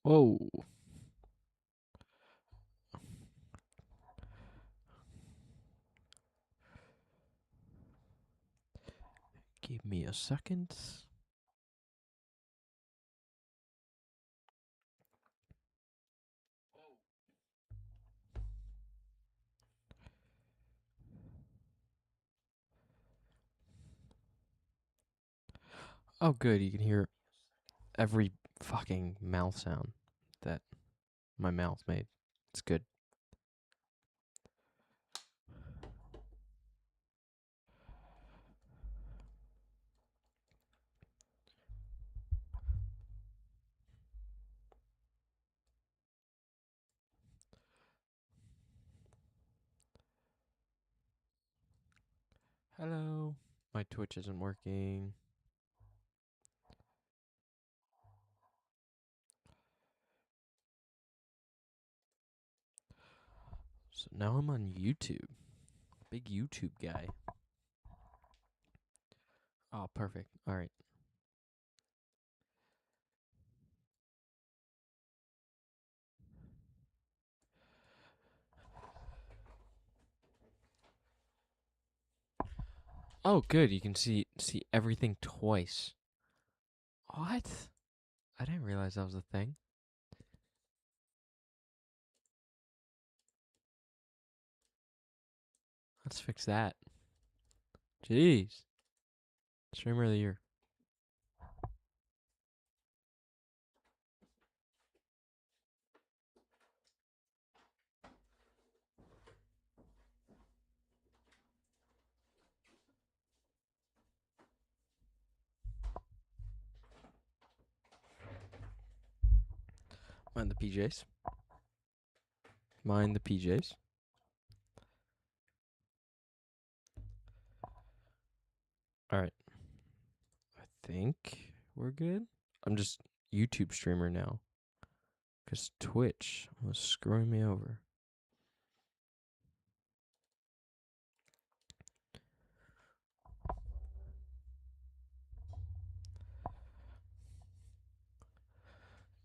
Whoa. Give me a second. Oh, good. You can hear every fucking mouth sound that my mouth made. It's good. Hello. My Twitch isn't working. So now I'm on YouTube. Big YouTube guy. Oh, perfect. All right. Oh, good. You can see everything twice. What? I didn't realize that was a thing. Let's fix that. Jeez. Streamer of the year. Mind the PJs. Mind the PJs. All right. I think we're good. I'm just YouTube streamer now. Because Twitch was screwing me over.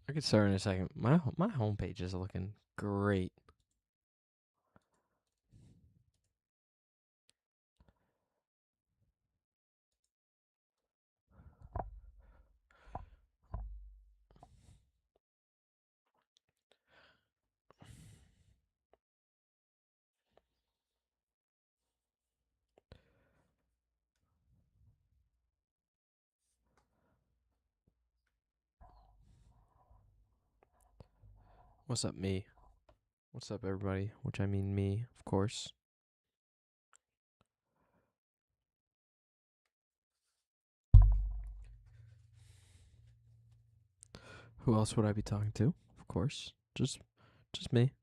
I could start in a second. My homepage is looking great. What's up, me? What's up, everybody? Which I mean me, of course. Who else would I be talking to? Of course. Just me.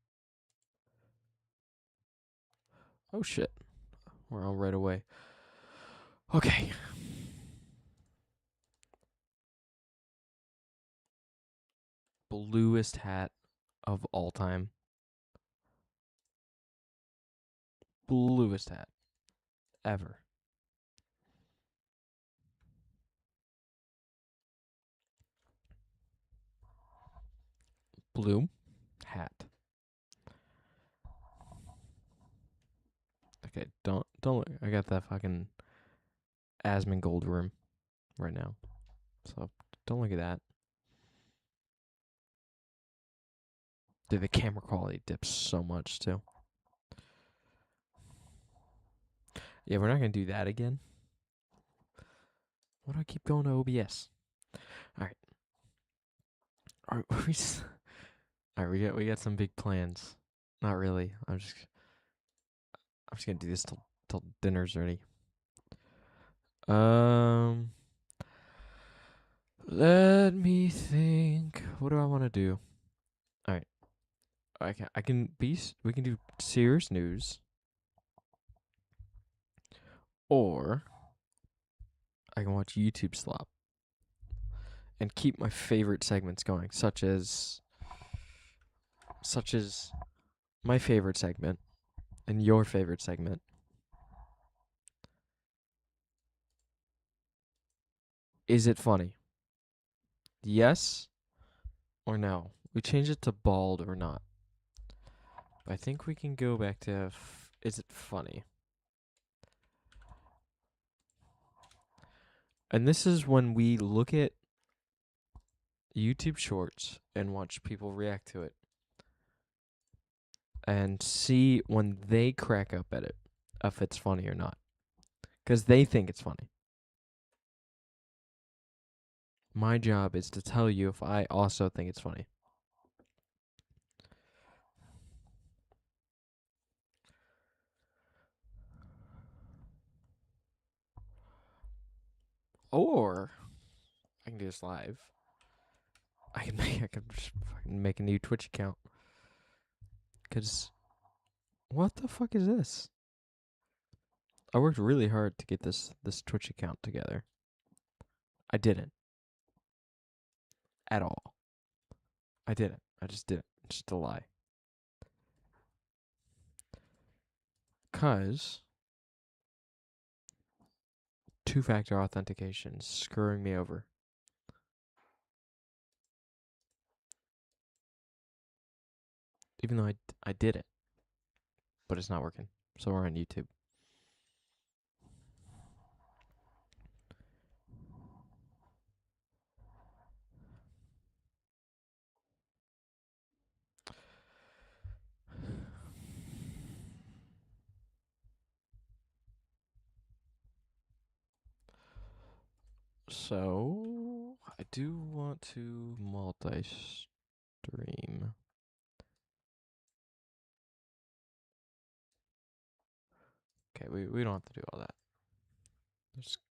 Oh shit. We're on right away. Okay. Bluest hat of all time. Bluest hat ever. Blue hat. Okay, don't look. I got that fucking Asmongold room right now. So don't look at that. Dude, the camera quality dips so much too. Yeah, we're not gonna do that again. Why do I keep going to OBS? All right. All right, we got some big plans. Not really. I'm just gonna do this till dinner's ready. Um, let me think. What do I want to do? All right, I can be. We can do serious news, or I can watch YouTube slop and keep my favorite segments going, such as my favorite segment and your favorite segment. Is it funny? Yes or no? We change it to bald or not. I think we can go back to is it funny? And this is when we look at YouTube shorts and watch people react to it and see when they crack up at it if it's funny or not. Because they think it's funny. My job is to tell you if I also think it's funny. Or I can do this live. I can just fucking make a new Twitch account. Cause what the fuck is this? I worked really hard to get this Twitch account together. I didn't at all. I didn't. I just didn't. It's just a lie. Cause two-factor authentication is screwing me over. Even though I did it, but it's not working. So we're on YouTube. So I do want to multi-stream. Okay, we don't have to do all that.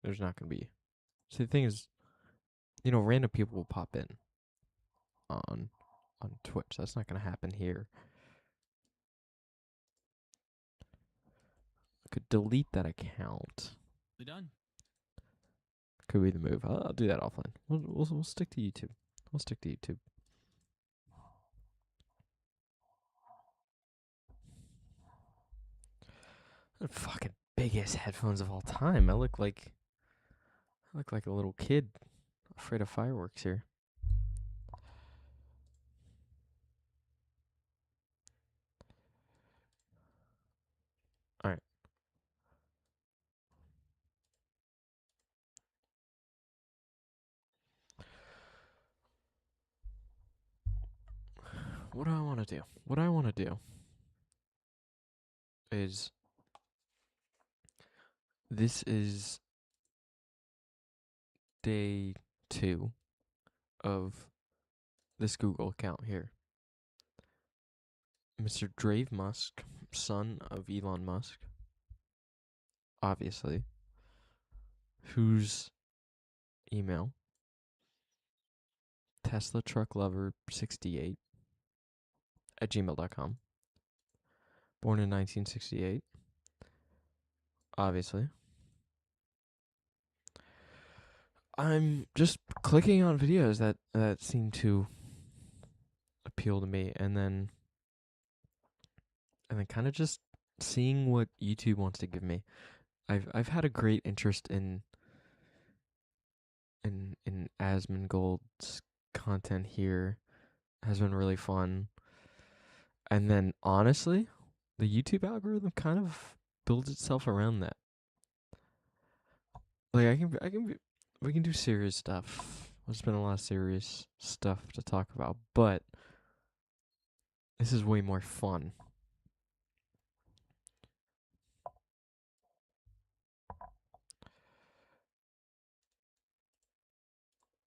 There's not gonna be. See, the thing is, random people will pop in on Twitch. That's not gonna happen here. I could delete that account. We're done. Could be the move. I'll do that offline. We'll stick to YouTube. We'll stick to YouTube. The fucking biggest headphones of all time. I look like a little kid afraid of fireworks here. All right. What do I want to do? What I want to do is this is day 2 of this Google account here. Mr. Dave Musk, son of Elon Musk, obviously, whose email Tesla Truck Lover 68 at gmail.com. Born in 1968, obviously. I'm just clicking on videos that seem to appeal to me, and then kind of just seeing what YouTube wants to give me. I've had a great interest in Asmongold's content here. Has been really fun. And then honestly, the YouTube algorithm kind of builds itself around that. Like we can do serious stuff. There's been a lot of serious stuff to talk about, but this is way more fun.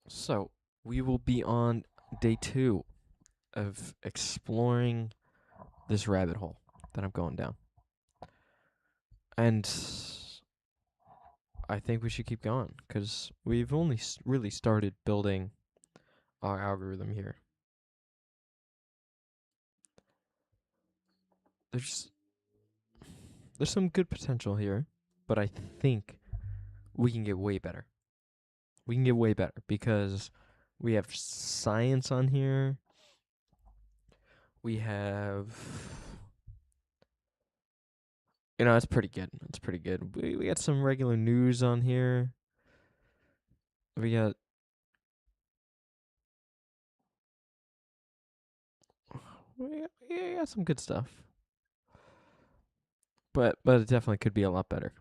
So, we will be on day 2 of exploring this rabbit hole that I'm going down. And I think we should keep going because we've only really started building our algorithm here. There's some good potential here, but I think we can get way better. We can get way better because we have science on here. We have, it's pretty good. It's pretty good. We got some regular news on here. We got we got some good stuff. But it definitely could be a lot better.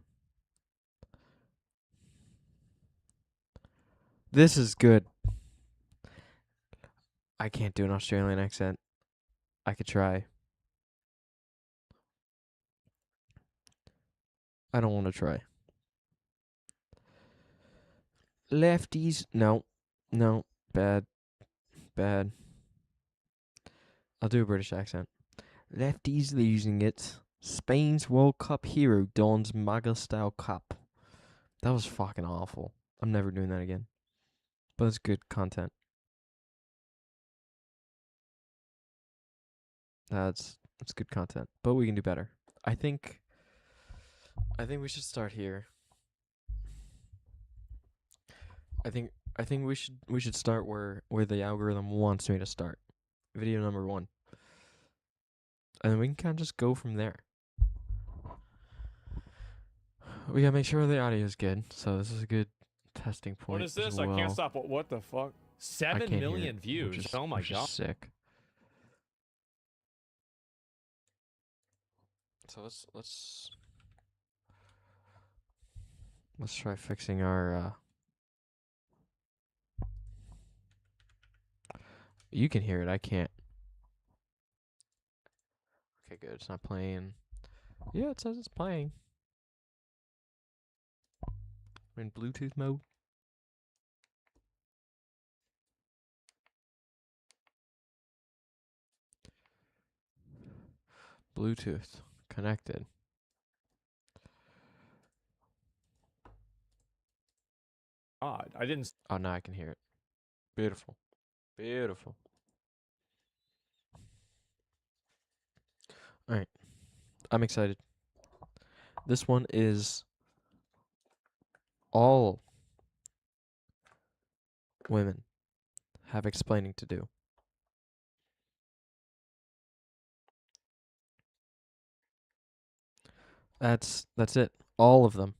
This is good. I can't do an Australian accent. I could try. I don't want to try. Lefties. No. Bad. I'll do a British accent. Lefties losing it. Spain's World Cup hero dons MAGA style cap. That was fucking awful. I'm never doing that again. But it's good content. It's good content. But we can do better. I think we should start here. I think we should start where the algorithm wants me to start. Video number 1. And then we can kind of just go from there. We gotta make sure the audio is good. So this is a good testing point. What is this? Well. I can't stop. What the fuck? 7 million views. Oh my god. Sick. So let's try fixing our. You can hear it. I can't. Okay, good. It's not playing. Yeah, it says it's playing. We're in Bluetooth mode. Bluetooth connected. God, I didn't. Oh, now I can hear it. Beautiful. Beautiful. All right. I'm excited. This one is all women have explaining to do. That's it. All of them.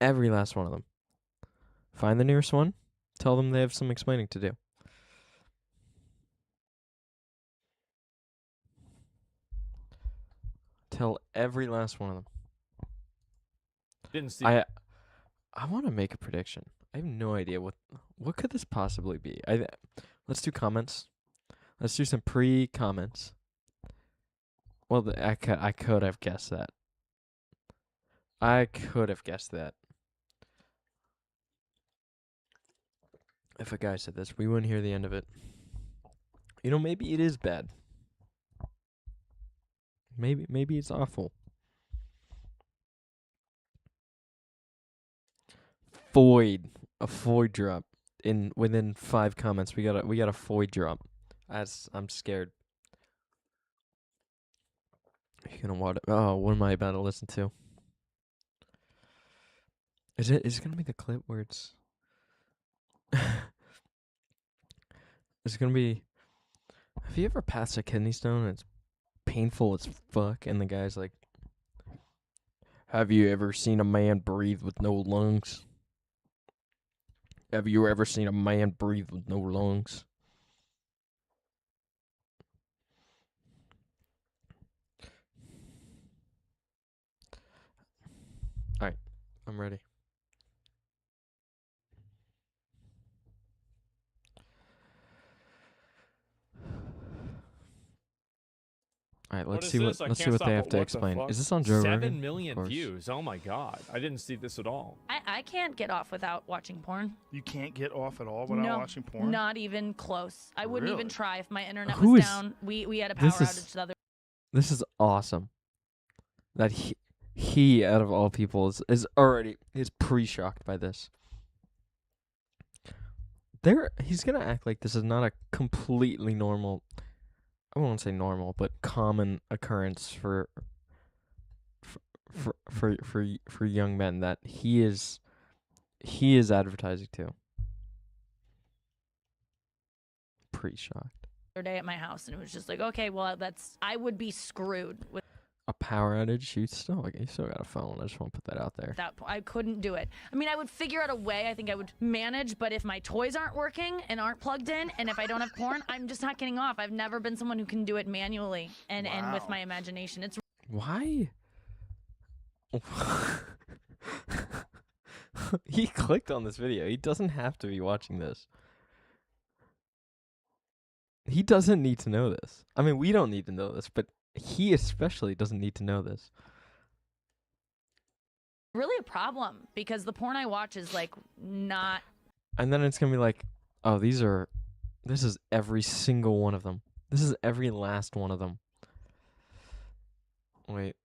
Every last one of them. Find the nearest one. Tell them they have some explaining to do. Tell every last one of them. Didn't see. I want to make a prediction. I have no idea what could this possibly be. Let's do comments. Let's do some pre-comments. Well, I could have guessed that. If a guy said this, we wouldn't hear the end of it. You know, maybe it is bad. Maybe it's awful. A void drop within 5 comments. We got a void drop. I'm scared. You're gonna what? Oh, what am I about to listen to? Is it gonna be the clip where it's? It's gonna be. Have you ever passed a kidney stone and it's painful as fuck, and the guy's like, "Have you ever seen a man breathe with no lungs? Have you ever seen a man breathe with no lungs?" Alright, I'm ready. Alright, let's see what they have to explain. Is this on Joe Rogan? 7 million views. Oh my god. I didn't see this at all. I can't get off without watching porn. You can't get off at all without watching porn? Not even close. I wouldn't even try if my internet Who was is- down. We had a power outage the other. This is awesome. That he out of all people is pre-shocked by this. He's gonna act like this is not a completely normal, I won't say normal, but common occurrence for young men that he is advertising to. Pre-shocked. Day at my house, and it was just like, okay, well, I would be screwed with A power outage, you still got a phone. I just want to put that out there. That I couldn't do it. I mean, I would figure out a way. I think I would manage, but if my toys aren't working and aren't plugged in, and if I don't have porn, I'm just not getting off. I've never been someone who can do it manually and with my imagination. It's why? He clicked on this video. He doesn't have to be watching this. He doesn't need to know this. I mean, we don't need to know this, but he especially doesn't need to know this. Really a problem because the porn I watch is like not. And then it's gonna be like, oh, this is every single one of them. This is every last one of them. Wait.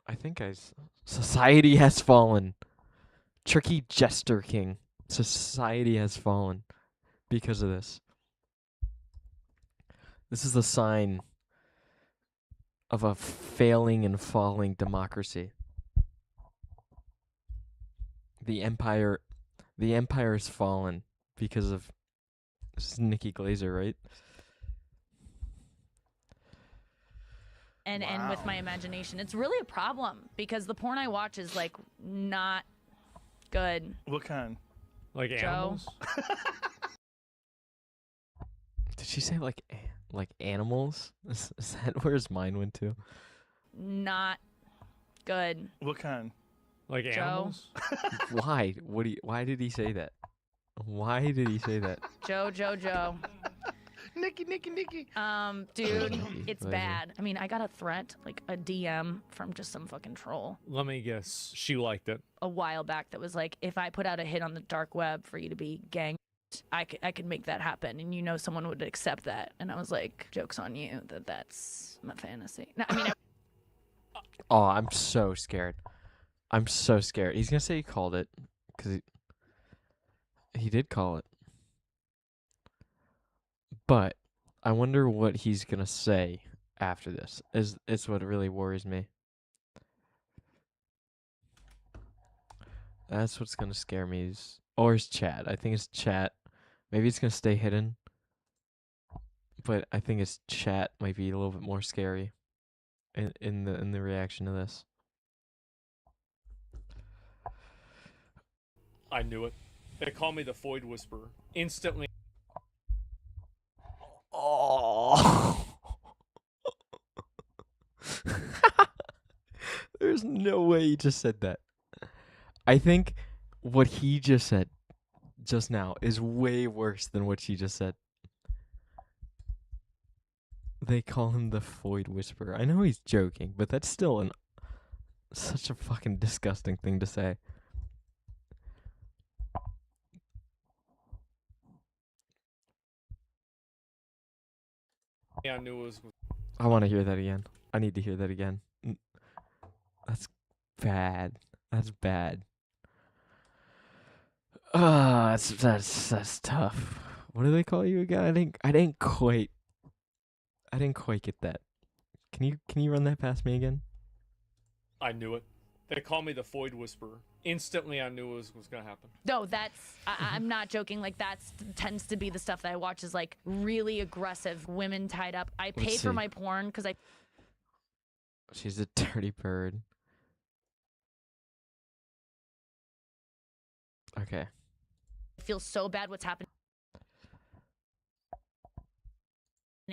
I think society has fallen. Tricky Jester King. Society has fallen because of this. This is the sign of a failing and falling democracy. The empire has fallen because of this is Nikki Glazer, right? And with my imagination, it's really a problem because the porn I watch is like not good. What kind? Like animals? Did she say like animals? Is that where his mind went to? Not good. What kind? Like animals? Why? Why did he say that? Why did he say that? Joe. Nikki. Dude, it's bad. I mean, I got a threat, like a DM from just some fucking troll Let me guess. She liked it. a while back that was like, if I put out a hit on the dark web for you to be gang, I could make that happen, and someone would accept that. And I was like, joke's on you that's my fantasy. No, I mean, Oh, I'm so scared. I'm so scared. He's gonna say he called it because he did call it. But I wonder what he's gonna say after this. Is what really worries me. That's what's gonna scare me. Or his chat. I think his chat. Maybe it's gonna stay hidden. But I think his chat might be a little bit more scary. In the reaction to this. I knew it. They call me the Foyd Whisperer. Instantly. Oh. There's no way he just said that. I think what he just said just now is way worse than what she just said. They call him the Foyd Whisperer. I know he's joking, but that's still such a fucking disgusting thing to say. I knew it was. I want to hear that again. I need to hear that again. That's bad. That's bad. That's tough. What do they call you again? I didn't quite get that. Can you run that past me again? I knew it. They call me the Foyd Whisperer. Instantly, I knew it was gonna happen. no, I'm not joking. Like that tends to be the stuff that I watch is like really aggressive women tied up. I pay for my porn because She's a dirty bird. Okay. I feel so bad what's happening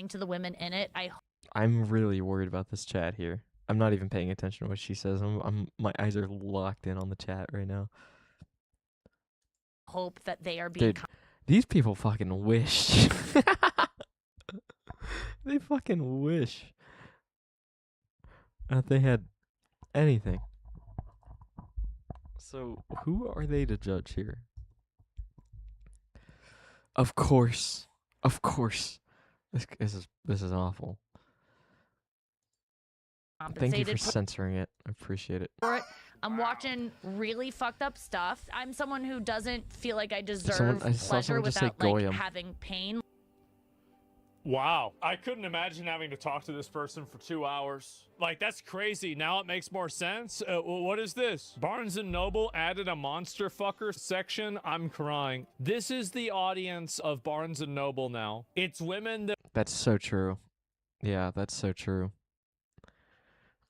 to the women in it. I'm really worried about this chat here. I'm not even paying attention to what she says. My eyes are locked in on the chat right now. Hope that they are being. Dude, these people fucking wish. They fucking wish that they had anything. So who are they to judge here? Of course. This is awful. Thank you for censoring it. I appreciate it. I'm watching really fucked up stuff. I'm someone who doesn't feel like I deserve pleasure without like having pain. Wow. I couldn't imagine having to talk to this person for 2 hours. Like, that's crazy. Now it makes more sense. What is this? Barnes & Noble added a monster fucker section. I'm crying. This is the audience of Barnes & Noble now. It's women that... That's so true. Yeah, that's so true.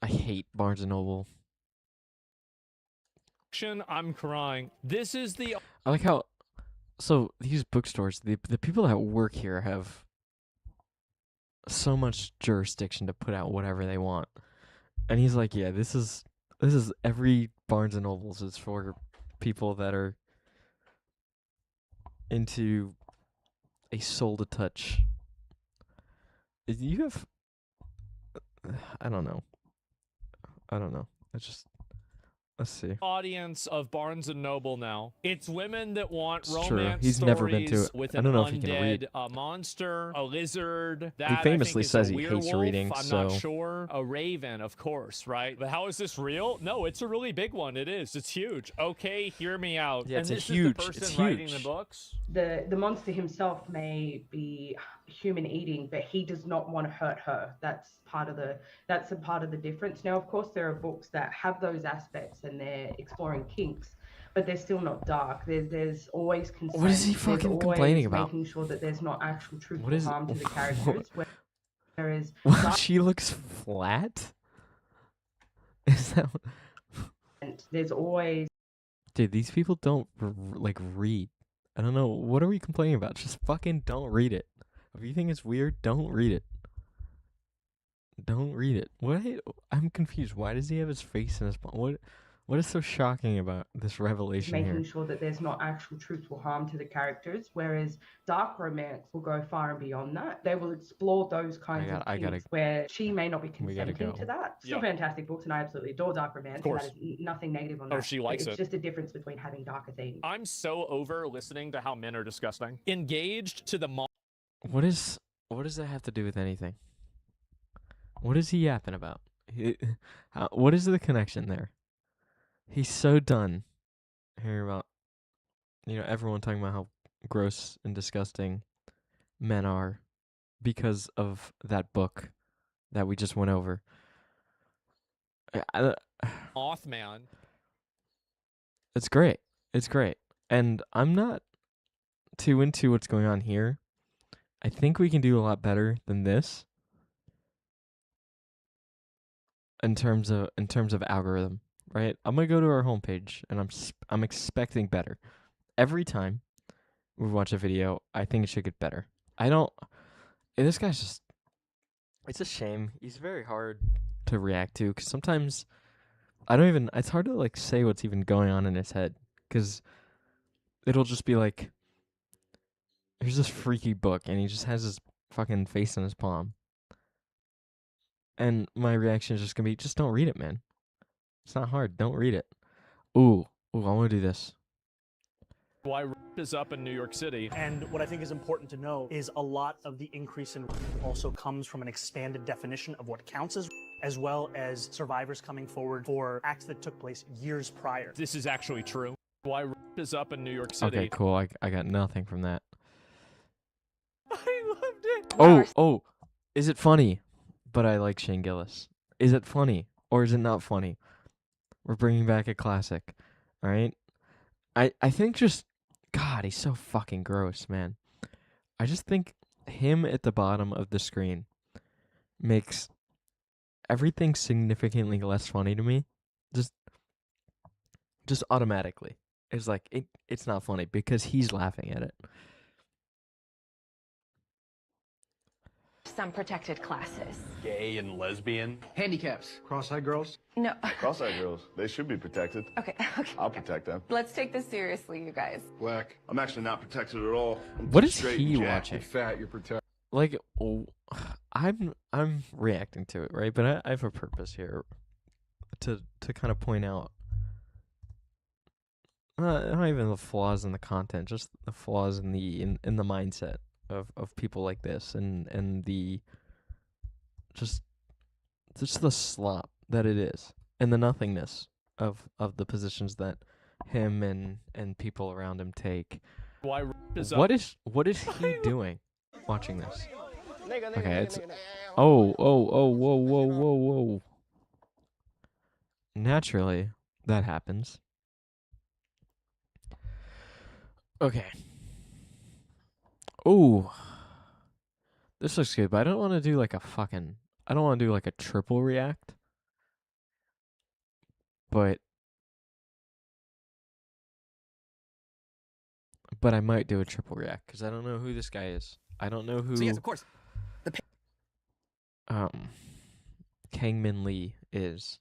I hate Barnes and Noble. I'm crying. This is the I like how. So these bookstores, the people that work here have so much jurisdiction to put out whatever they want. And he's like, yeah, this is every Barnes and Nobles is for people that are into a soul to touch. You have I don't know. Let's see. audience of Barnes and Noble now. It's women that want It's true. romance He's stories never been to it. with I an don't know if he can read. undead, a monster, a lizard. That He famously I think is says a he hates werewolf. reading, I'm so not sure. A raven, of course, right? But how is this real? No, it's a really big one. It is. It's huge. Okay, hear me out. Yeah, and it's this huge. is the person It's writing the huge. books. The monster himself may be human eating, but he does not want to hurt her. That's a part of the difference. Now, of course, there are books that have those aspects and they're exploring kinks, but they're still not dark. There's always consent. What is he There's fucking always complaining about? making sure that there's not actual truthful What is harm to the characters. Whereas she looks flat? Is that there's always Dude, these people don't like read. I don't know. What are we complaining about? Just fucking don't read it. If you think it's weird, don't read it. Don't read it. I'm confused. Why does he have his face in his palm? What is so shocking about this revelation making here? sure that there's not actual truthful harm to the characters, whereas dark romance will go far and beyond that. They will explore those kinds of kinks where she may not be consenting to that. Still fantastic books, and I absolutely adore dark romance. Of course. And that is nothing negative on that. Oh, she likes it. It's just a difference between having darker themes. I'm so over listening to how men are disgusting. Engaged to the What does that have to do with anything? What is he yapping about? What is the connection there? He's so done hearing about, everyone talking about how gross and disgusting men are because of that book that we just went over. Mothman. It's great. It's great. And I'm not too into what's going on here. I think we can do a lot better than this in terms of algorithm. Right, I'm gonna go to our homepage, and I'm expecting better. Every time we watch a video, I think it should get better. This guy's just. It's a shame. He's very hard to react to because sometimes I don't even. It's hard to like say what's even going on in his head because it'll just be like, here's this freaky book, and he just has his fucking face in his palm, and my reaction is just gonna be, just don't read it, man. It's not hard. Don't read it. Ooh, I want to do this. Why rape is up in New York City. And what I think is important to know is a lot of the increase in rape also comes from an expanded definition of what counts as well as survivors coming forward for acts that took place years prior. This is actually true. Why rape is up in New York City. Okay, cool. I got nothing from that. I loved it. Oh, is it funny? But I like Shane Gillis. Is it funny or is it not funny? We're bringing back a classic, all right? I think just, God, he's so fucking gross, man. I just think him at the bottom of the screen makes everything significantly less funny to me. Just automatically. It's like, it's not funny because he's laughing at it. Some protected classes. Gay and lesbian. Handicaps. Cross-eyed girls. No. Cross-eyed girls. They should be protected. Okay. I'll protect them. Let's take this seriously, you guys. Black. I'm actually not protected at all. What is straight he and jacked. watching? You're fat. You're protected. Like, I'm reacting to it, right? But I have a purpose here to kind of point out not even the flaws in the content, just the flaws in the mindset of people like this, and the just the slop that it is, and the nothingness of the positions that him and people around him take. Why rape is up. What is he doing watching this? Okay, it's whoa. Naturally, that happens. Okay. Ooh. This looks good, but I don't want to do like a triple react. but I might do a triple react because I don't know who this guy is. I don't know who. So yes, of course. Kang Min Lee is.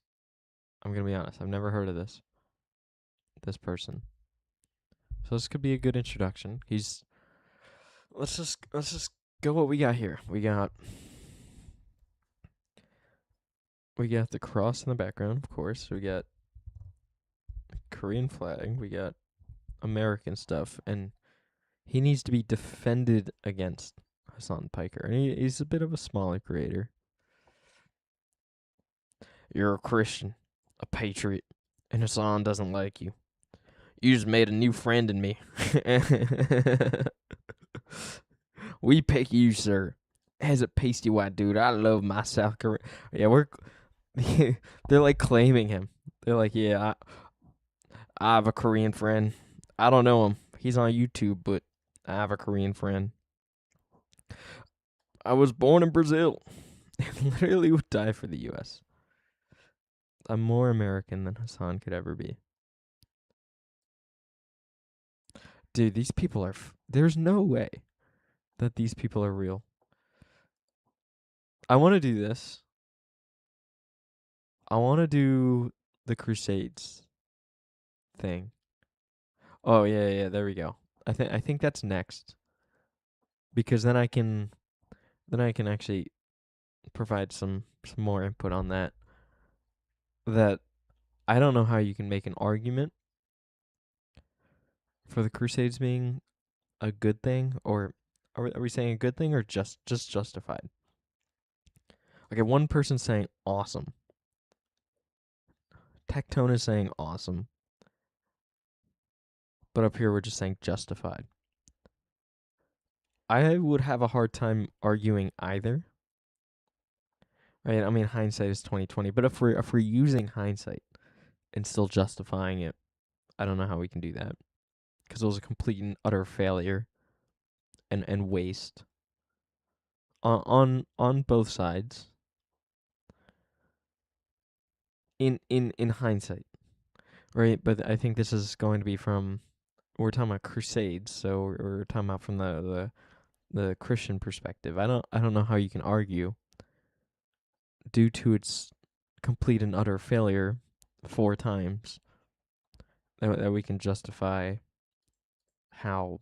I'm gonna be honest. I've never heard of this person. So this could be a good introduction. Let's just go what we got here. We got the cross in the background, of course. We got Korean flag. We got American stuff, and he needs to be defended against Hassan Piker. And he's a bit of a smaller creator. You're a Christian, a patriot, and Hassan doesn't like you. You just made a new friend in me. We pick you, sir. As a pasty white dude, I love my South Korea. Yeah, they're like claiming him. They're like, yeah, I have a Korean friend. I don't know him. He's on YouTube, but I have a Korean friend. I was born in Brazil. Literally would die for the U.S. I'm more American than Hassan could ever be. Dude, these people are... There's no way that these people are real. I want to do this. I want to do the Crusades thing. Oh, yeah, there we go. I think that's next. Because then I can actually provide some more input on that. That I don't know how you can make an argument for the Crusades being a good thing, or are we saying a good thing or just justified? Okay, one person's saying awesome. Tectone is saying awesome. But up here we're just saying justified. I would have a hard time arguing either. Right? I mean, hindsight is 20/20, but if we're using hindsight and still justifying it, I don't know how we can do that. Because it was a complete and utter failure and waste on both sides. In hindsight, right? But I think this is going to be we're talking about Crusades, so we're talking about from the Christian perspective. I don't know how you can argue due to its complete and utter failure 4 times that we can justify how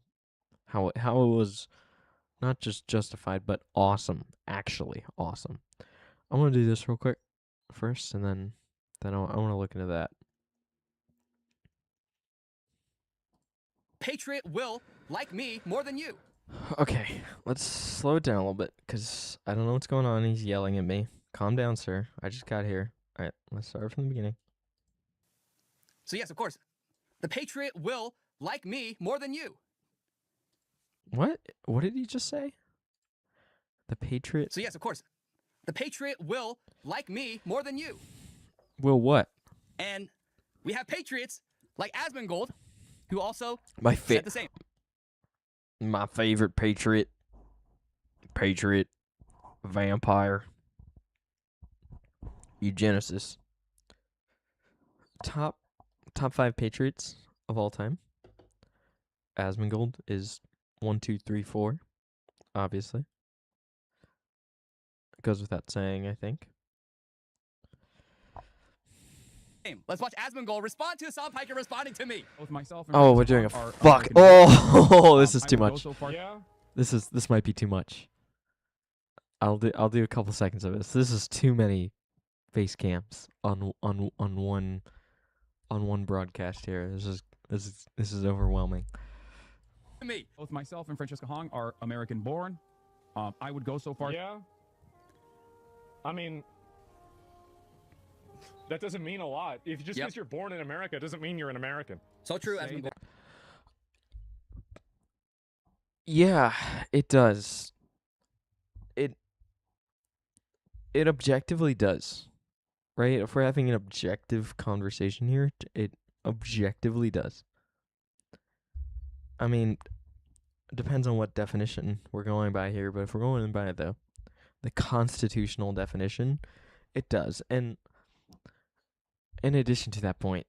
it was not just justified but awesome, actually awesome. I want to do this real quick first, and then I want to look into that. Patriot will like me more than you. Okay, let's slow it down a little bit, because I don't know what's going on. He's yelling at me. Calm down, sir. I just got here. All right, let's start from the beginning. So yes, of course. The Patriot will like me more than you. What? What did he just say? The Patriot? So yes, of course. The Patriot will like me more than you. Will what? And we have patriots like Asmongold, who also said the same. My favorite patriot, vampire, eugenicist. Top 5 patriots of all time. Asmongold is 1, 2, 3, 4. Obviously, it goes without saying, I think. Let's watch Asmongold respond to Hassan Piker responding to me. Both myself and Oh, we're doing a fuck. Oh, this is too much. Yeah. This might be too much. I'll do a couple seconds of this. This is too many face cams on one broadcast here. This is overwhelming. Me. Both myself and Francesca Hong are American born. I would go so far. Yeah. I mean, that doesn't mean a lot. If just because you're born in America doesn't mean you're an American. So true, Asmongold. Yeah, it does. It objectively does. Right? If we're having an objective conversation here, it objectively does. I mean, it depends on what definition we're going by here, but if we're going by the constitutional definition, it does. And in addition to that point,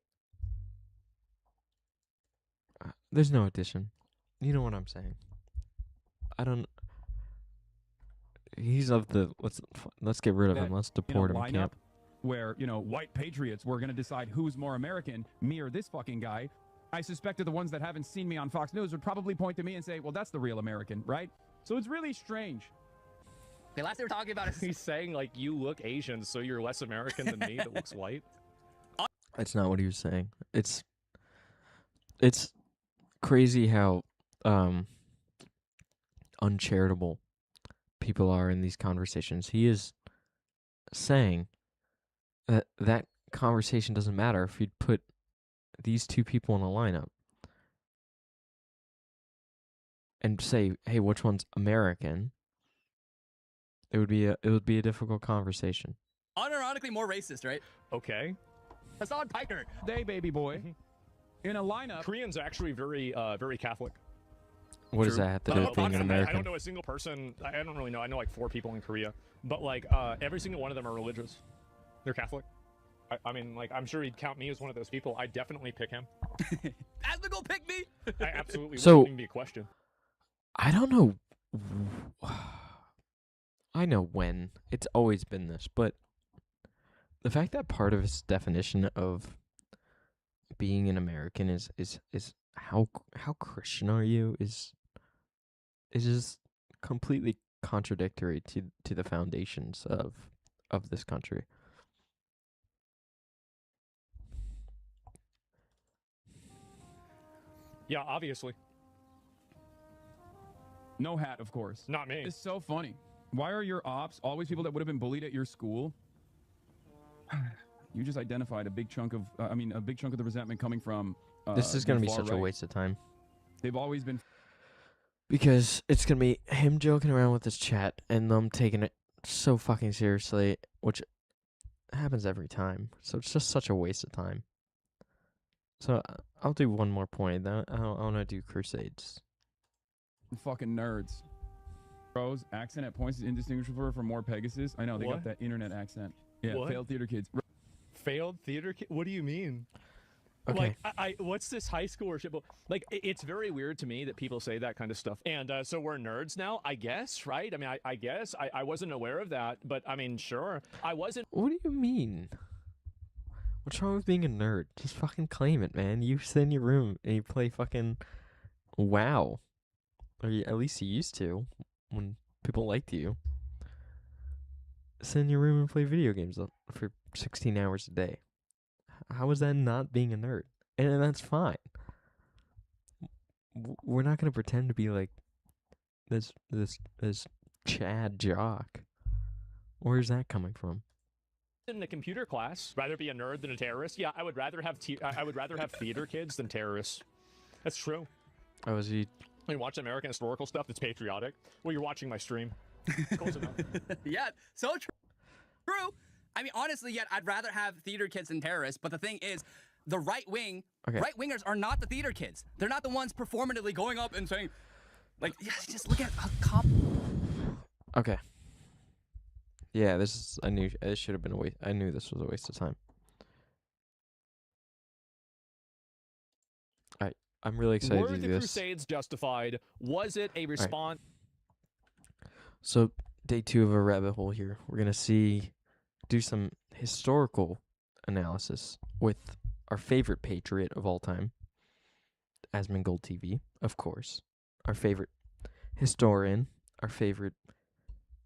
there's no addition. You know what I'm saying? I don't. He's of the let's get rid of him. Let's deport him. Camp. Where, you know, white patriots were going to decide who's more American, me or this fucking guy. I suspected the ones that haven't seen me on Fox News would probably point to me and say, well, that's the real American, right? So it's really strange. The last they were talking about is He's saying, like, you look Asian, so you're less American than me that looks white. That's not what he was saying. It's crazy how uncharitable people are in these conversations. He is saying that conversation doesn't matter if you'd put these two people in a lineup and say, "Hey, which one's American?" It would be a difficult conversation. unironically more racist, right? Okay. Hassan Piker. Day, baby boy. In a lineup. Koreans are actually very Catholic. What does that have to do with being an American? I don't know a single person. I don't really know. I know like 4 people in Korea, but like every single one of them are religious. They're Catholic. I mean, like, I'm sure he'd count me as one of those people. I'd definitely pick him. Asmund will pick me. I absolutely So, wouldn't even be a question. I don't know. I know when. It's always been this, but the fact that part of his definition of being an American is how Christian are you is just completely contradictory to the foundations of this country. Yeah, obviously. No hat, of course. Not me. It's so funny. Why are your ops always people that would have been bullied at your school? You just identified a big chunk of, a big chunk of the resentment coming from. This is going to be such a waste of time. They've always been. Because it's going to be him joking around with his chat and them taking it so fucking seriously, which happens every time. So it's just such a waste of time. So I'll do one more point. I want to do Crusades. Fucking nerds. Bros, accent at points is indistinguishable from more Pegasus. I know, they got that internet accent. Yeah, What? failed theater kids. Failed theater kid? What do you mean? Okay. Like, what's this high school or shit? Like, it's very weird to me that people say that kind of stuff. And so we're nerds now, I guess, right? I mean, I guess. I wasn't aware of that, but I mean, sure. I wasn't. What do you mean? What's wrong with being a nerd? Just fucking claim it, man. You sit in your room and you play fucking WoW. Or at least you used to, when people liked you. Sit in your room and play video games for 16 hours a day. How is that not being a nerd? And that's fine. We're not going to pretend to be like this Chad jock. Where's that coming from? In a computer class, rather be a nerd than a terrorist. Yeah, I would rather have theater kids than terrorists. That's true. Oh, is he? When you watch American historical stuff that's patriotic. Well, you're watching my stream. Close enough. Yeah, so true. I mean, honestly, yet I'd rather have theater kids than terrorists. But the thing is, the right wingers are not the theater kids. They're not the ones performatively going up and saying, like, yeah, just look at a cop. Okay. Yeah, I knew it should have been a waste. I knew this was a waste of time. I'm really excited Were to do the this. Crusades justified? Was it a response? So, day 2 of a rabbit hole here. We're going to do some historical analysis with our favorite patriot of all time, Asmongold TV, of course. Our favorite historian, our favorite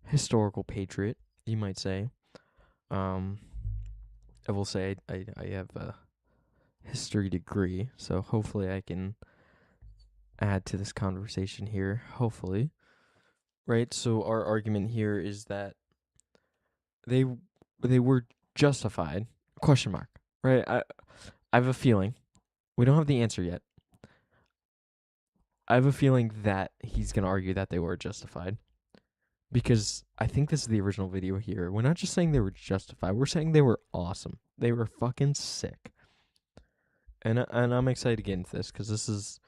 historical patriot, you might say. I will say I have a history degree, so hopefully I can add to this conversation here, hopefully. Right, so our argument here is that they were justified, question mark, right? I have a feeling, we don't have the answer yet. I have a feeling that he's going to argue that they were justified. Because I think this is the original video here. We're not just saying they were justified, we're saying they were awesome. They were fucking sick. And I'm excited to get into this, because this is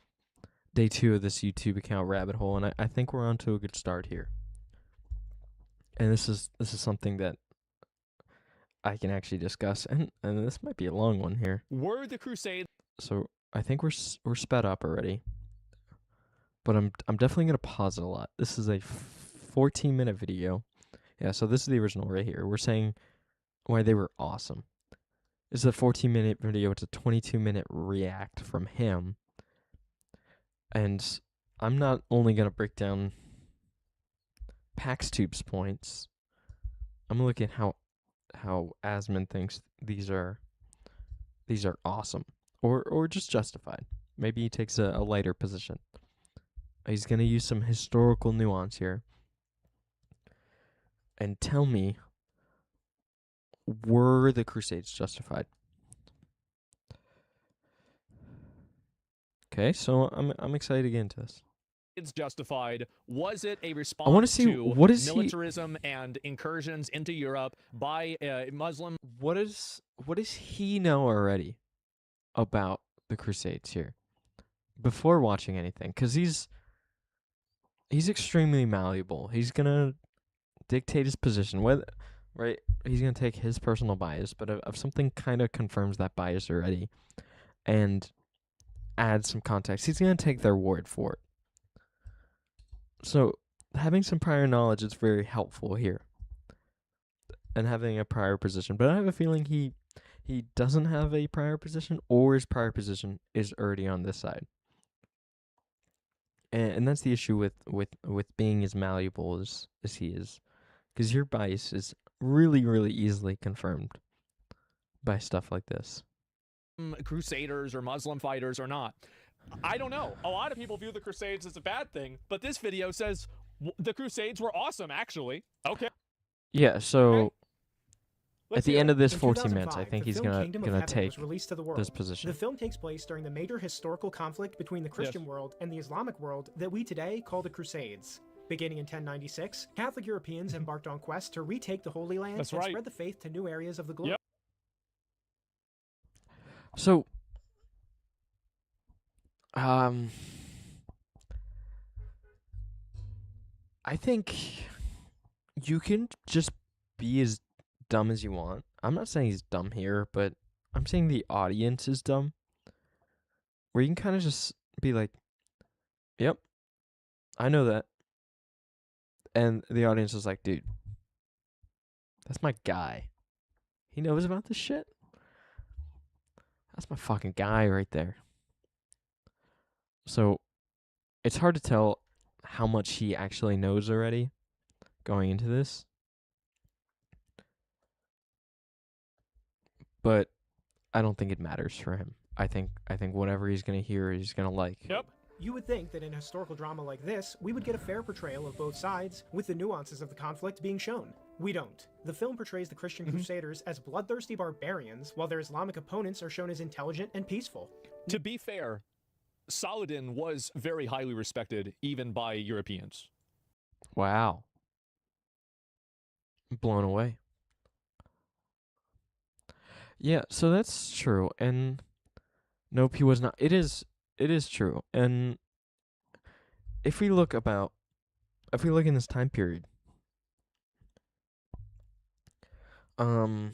day 2 of this YouTube account rabbit hole, and I think we're on to a good start here. And this is something that I can actually discuss, and this might be a long one here. Were the Crusades? So I think we're sped up already, but I'm definitely gonna pause it a lot. This is a 14-minute video. Yeah, so this is the original right here. We're saying why they were awesome. This is a 14-minute video. It's a 22-minute react from him, and I'm not only gonna break down PaxTube's points. I'm looking at how Asmund thinks these are awesome or just justified. Maybe he takes a lighter position. He's going to use some historical nuance here and tell me, were the Crusades justified? Okay, so I'm excited to get into this. It's justified. Was it a response I want to see to what is militarism and incursions into Europe by Muslim? What does he know already about the Crusades here before watching anything? Because he's extremely malleable. He's gonna dictate his position, right? He's gonna take his personal bias, but if something kind of confirms that bias already, and add some context, he's gonna take their word for it. So having some prior knowledge is very helpful here, and having a prior position. But I have a feeling he doesn't have a prior position, or his prior position is already on this side. And that's the issue with being as malleable as he is, because your bias is really, really easily confirmed by stuff like this. Crusaders or Muslim fighters or not. I don't know. A lot of people view the Crusades as a bad thing, but this video says the Crusades were awesome, actually. Okay. Yeah, so okay. At the end of this in 14 minutes, I think he's film gonna Kingdom of Heaven take was released to the world. this position. The film takes place during the major historical conflict between the Christian world and the Islamic world that we today call the Crusades. Beginning in 1096, Catholic Europeans embarked on quests to retake the Holy Land and spread the faith to new areas of the globe. Yep. So, I think you can just be as dumb as you want. I'm not saying he's dumb here, but I'm saying the audience is dumb. Where you can kind of just be like, yep, I know that. And the audience is like, dude, that's my guy. He knows about this shit. That's my fucking guy right there. So, it's hard to tell how much he actually knows already going into this. But I don't think it matters for him. I think whatever he's going to hear, he's going to like. Yep. You would think that in a historical drama like this, we would get a fair portrayal of both sides, with the nuances of the conflict being shown. We don't. The film portrays the Christian Crusaders as bloodthirsty barbarians, while their Islamic opponents are shown as intelligent and peaceful. To be fair, Saladin was very highly respected, even by Europeans. Wow. Blown away. Yeah, so that's true. And nope, he was not. It is true. And if we look in this time period, the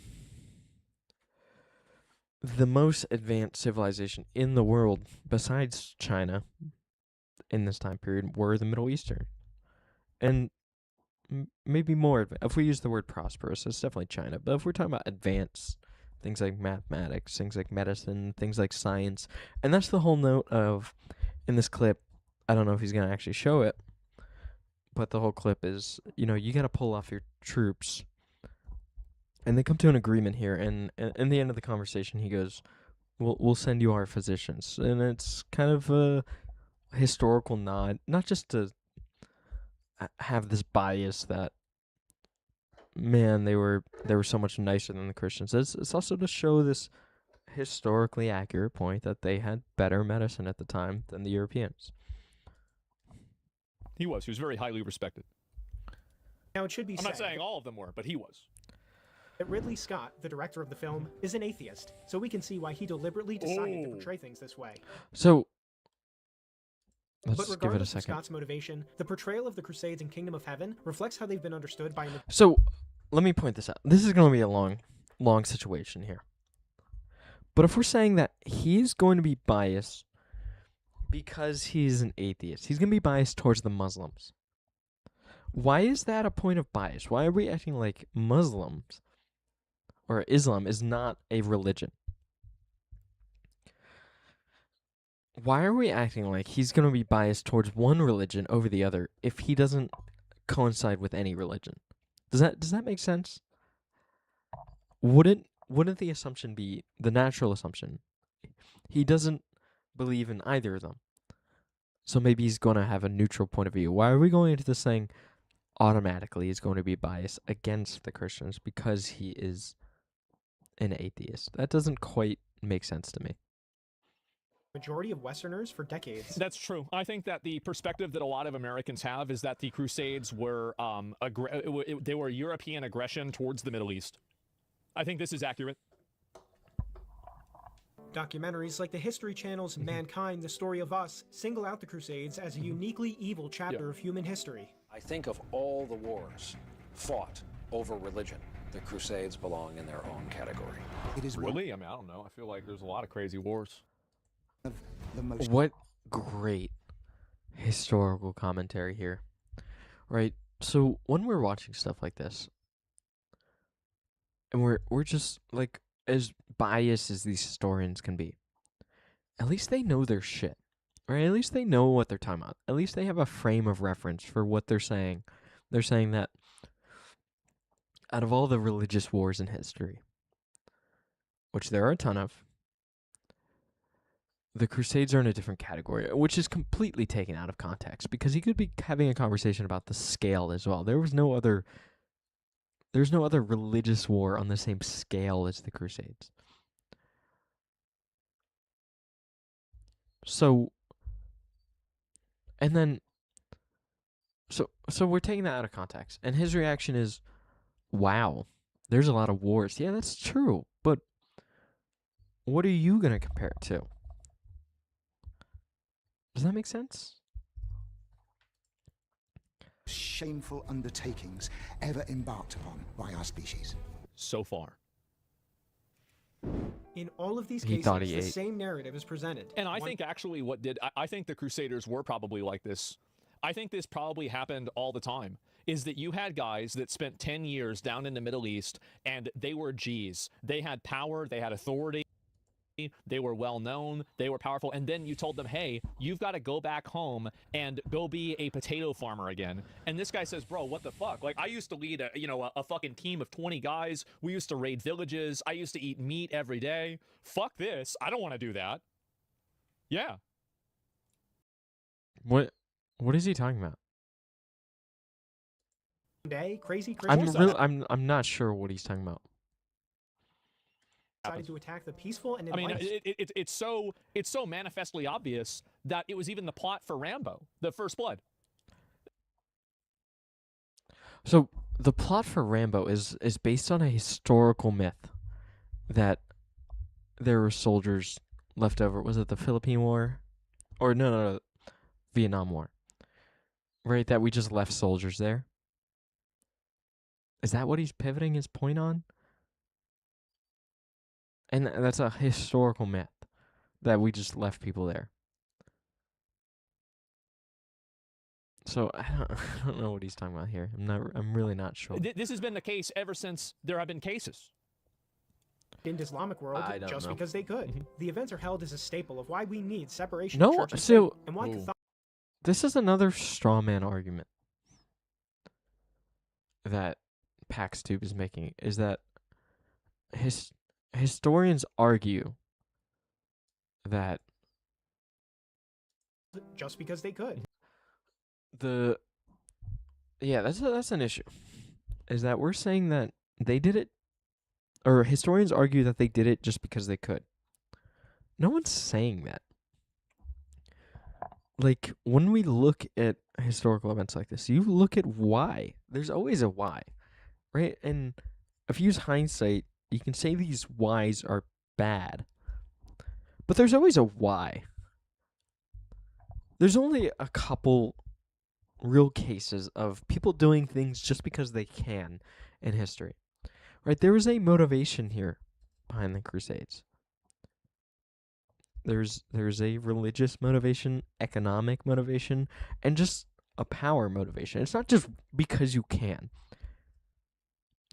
most advanced civilization in the world besides China in this time period were the Middle Eastern. And maybe more, if we use the word prosperous, it's definitely China. But if we're talking about advanced, things like mathematics, things like medicine, things like science. And that's the whole note of, in this clip, I don't know if he's going to actually show it, but the whole clip is, you got to pull off your troops. And they come to an agreement here, and in the end of the conversation, he goes, we'll send you our physicians. And it's kind of a historical nod, not just to have this bias that, man, they were so much nicer than the Christians. It's also to show this historically accurate point that they had better medicine at the time than the Europeans. He was very highly respected. Now it should be I'm not saying all of them were, but he was. That Ridley Scott, the director of the film, is an atheist, so we can see why he deliberately decided to portray things this way. So, But let's give it a regardless of second. Scott's motivation, the portrayal of the Crusades in Kingdom of Heaven reflects how they've been understood by... So, let me point this out. This is going to be a long long situation here. But if we're saying that he's going to be biased because he's an atheist, he's going to be biased towards the Muslims. Why is that a point of bias? Why are we acting like Muslims or Islam is not a religion? Why are we acting like he's going to be biased towards one religion over the other if he doesn't coincide with any religion? Does that make sense? Wouldn't the assumption be the natural assumption? He doesn't believe in either of them. So maybe he's going to have a neutral point of view. Why are we going into this saying automatically he's going to be biased against the Christians because he is an atheist? That doesn't quite make sense to me. Majority of Westerners for decades. That's true. I think that the perspective that a lot of Americans have is that the Crusades were they were European aggression towards the Middle East. I think this is accurate. Documentaries like the History Channel's Mankind, The Story of Us single out the Crusades as a uniquely evil chapter of human history. I think of all the wars fought over religion, the Crusades belong in their own category. It is really? I mean, I don't know. I feel like there's a lot of crazy wars. What great historical commentary here, right? So when we're watching stuff like this, and we're just like as biased as these historians can be, at least they know their shit, right? At least they know what they're talking about. At least they have a frame of reference for what they're saying. They're saying that out of all the religious wars in history, which there are a ton of, the Crusades are in a different category, which is completely taken out of context because he could be having a conversation about the scale as well. There's no other religious war on the same scale as the Crusades. So we're taking that out of context, and his reaction is, "Wow, there's a lot of wars." Yeah, that's true, but what are you gonna compare it to? Does that make sense? Shameful undertakings ever embarked upon by our species. So far. In all of these He cases, thought he the ate. same narrative is presented. And I think actually I think the Crusaders were probably like this. I think this probably happened all the time, is that you had guys that spent 10 years down in the Middle East, and they were G's. They had power, they had authority, they were well known, they were powerful, and then you told them, hey, you've got to go back home and go be a potato farmer again. And this guy says, bro, what the fuck? Like, I used to lead a fucking team of 20 guys. We used to raid villages. I used to eat meat every day. Fuck this. I don't want to do that. Yeah. What is he talking about? Day, crazy I'm not sure what he's talking about. decided to attack the peaceful and I mean, enlightened. it's so manifestly obvious that it was even the plot for Rambo, The First Blood. So the plot for Rambo is based on a historical myth that there were soldiers left over. Was it the Philippine War? Or no, Vietnam War. Right, that we just left soldiers there. Is that what he's pivoting his point on? And that's a historical myth that we just left people there. So I don't know what he's talking about here. I'm really not sure. This has been the case ever since there have been cases. In the Islamic world, I don't just know. because they could. The events are held as a staple of why we need separation No, of church and so- state, and why This is another straw man argument that PaxTube is making, is that historians argue that just because they could. That's an issue, is that we're saying that they did it, or historians argue that they did it just because they could. No one's saying that. Like, when we look at historical events like this, you look at why. There's always a why, right? And if you use hindsight, you can say these whys are bad, but there's always a why. There's only a couple real cases of people doing things just because they can in history. Right? There was a motivation here behind the Crusades. There's a religious motivation, economic motivation, and just a power motivation. It's not just because you can.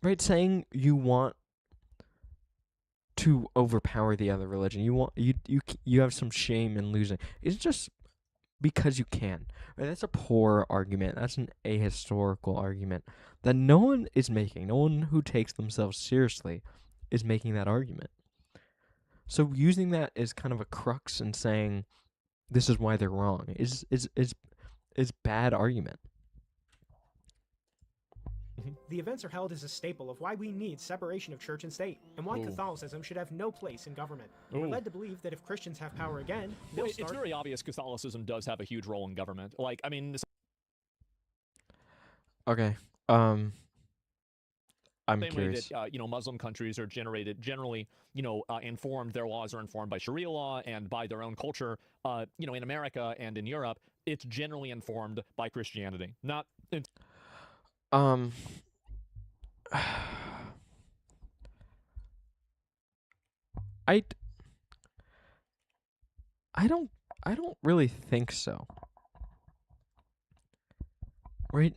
Right? Saying you want to overpower the other religion. You have some shame in losing. It's just because you can. Right? That's a poor argument. That's an ahistorical argument that no one is making. No one who takes themselves seriously is making that argument. So using that as kind of a crux and saying this is why they're wrong is bad argument. The events are held as a staple of why we need separation of church and state, and why Catholicism should have no place in government. We're led to believe that if Christians have power again, they'll It's very obvious Catholicism does have a huge role in government. Like, I mean, Okay. I'm same curious. way that Muslim countries are generally informed. Their laws are informed by Sharia law and by their own culture. In America and in Europe, it's generally informed by Christianity. Not. I don't really think so. Right?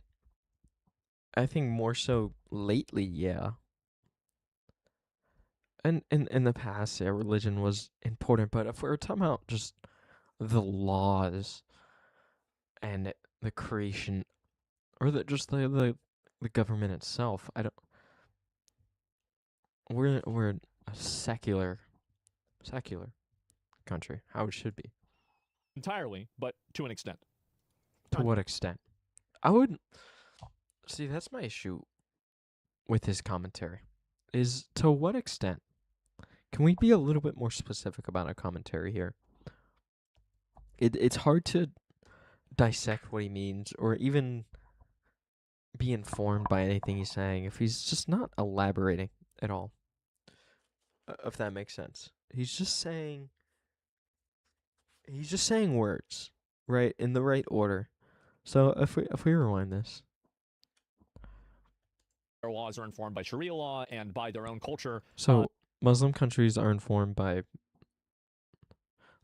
I think more so lately, yeah. And in the past, yeah, religion was important, but if we're talking about just the laws and the creation or the government itself, we're a secular country, how it should be. Entirely, but to an extent. To what extent? I would see, that's my issue with his commentary. Is to what extent? Can we be a little bit more specific about our commentary here? It's hard to dissect what he means or even be informed by anything he's saying if he's just not elaborating at all. If that makes sense. He's just saying words, right, in the right order. So if we rewind this. Their laws are informed by Sharia law and by their own culture. So Muslim countries are informed by,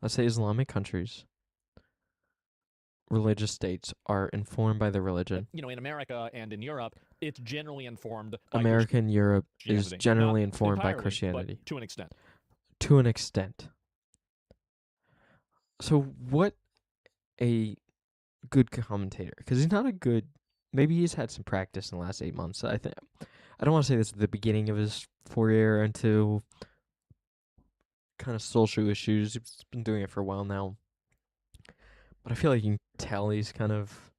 let's say, Islamic countries. Religious states are informed by their religion. In America and in Europe, it's generally informed by America and Europe is Christianity. generally Not informed by entirely, Christianity. but to an extent. To an extent. So what a good commentator, because he's not a good, maybe he's had some practice in the last 8 months. I don't want to say this at the beginning of his foray into kind of social issues. He's been doing it for a while now. But I feel like you can tell he's kind of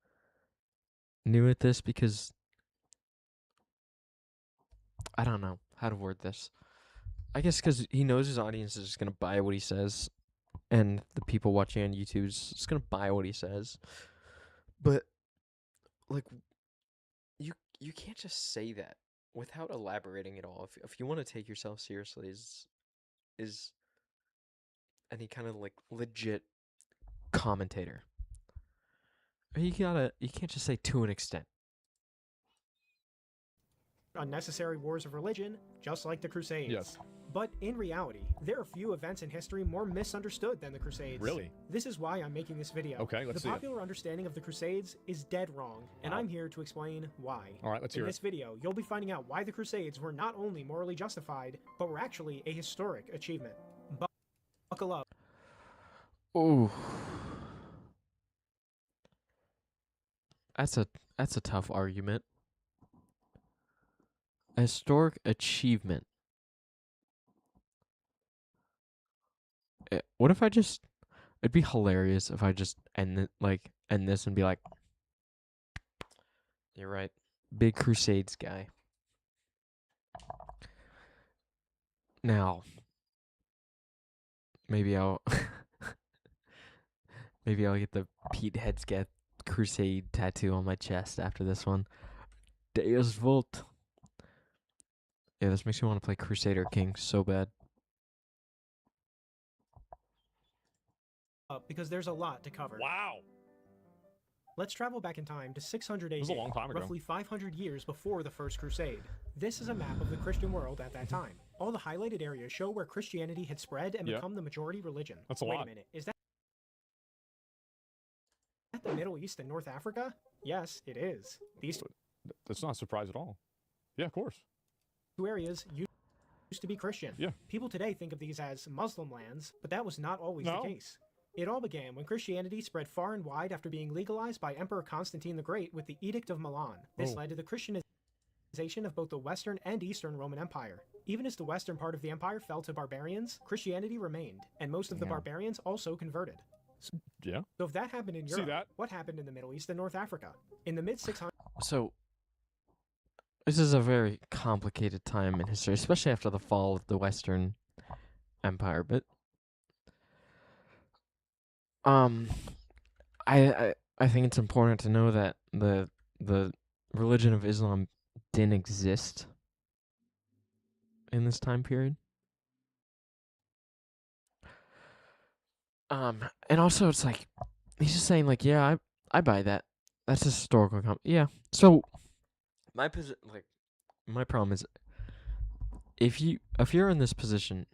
new at this because I don't know how to word this. I guess because he knows his audience is just going to buy what he says, and the people watching on YouTube is just going to buy what he says. But, like, you can't just say that without elaborating at all. If you want to take yourself seriously is any kind of, like, legit commentator, you can't just say to an extent. Unnecessary wars of religion, just like the Crusades. Yes. But in reality, there are few events in history more misunderstood than the Crusades. Really? This is why I'm making this video. Okay, let's see The it. popular understanding of the Crusades is dead wrong, and I'm here to explain why. All right, let's hear In it. this video, you'll be finding out why the Crusades were not only morally justified, but were actually a historic achievement. Buckle up. Ooh. That's a tough argument. A historic achievement. What if it'd be hilarious if I just end this and be like, you're right, big Crusades guy. Now, maybe I'll get the Pete Headsget Crusade tattoo on my chest after this one. Deus Vult. Yeah, this makes me want to play Crusader King so bad. Because there's a lot to cover. Wow. Let's travel back in time to 600 AD, was a long time ago. roughly 500 years before the First Crusade. This is a map of the Christian world at that time. All the highlighted areas show where Christianity had spread and become the majority religion. That's a Wait lot. a minute, is that the Middle East and North Africa? Yes, it is. These That's not a surprise at all. Yeah, of course. two areas used to be Christian. Yeah. People today think of these as Muslim lands, but that was not always No. the case. It all began when Christianity spread far and wide after being legalized by Emperor Constantine the Great with the Edict of Milan. This led to the Christianization of both the Western and Eastern Roman Empire. Even as the western part of the empire fell to barbarians, Christianity remained, and most of the barbarians also converted. Yeah. So if that happened in See Europe, that? what happened in the Middle East and North Africa? In the mid-600s, So, this is a very complicated time in history, especially after the fall of the Western Empire. But, I think it's important to know that the religion of Islam didn't exist in this time period. And also it's like he's just saying like, yeah, I buy that. That's a historical yeah. So my problem is if you're in this position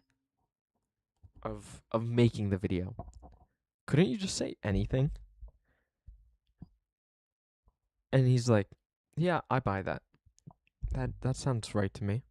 of making the video, couldn't you just say anything? And he's like, yeah, I buy that. That sounds right to me.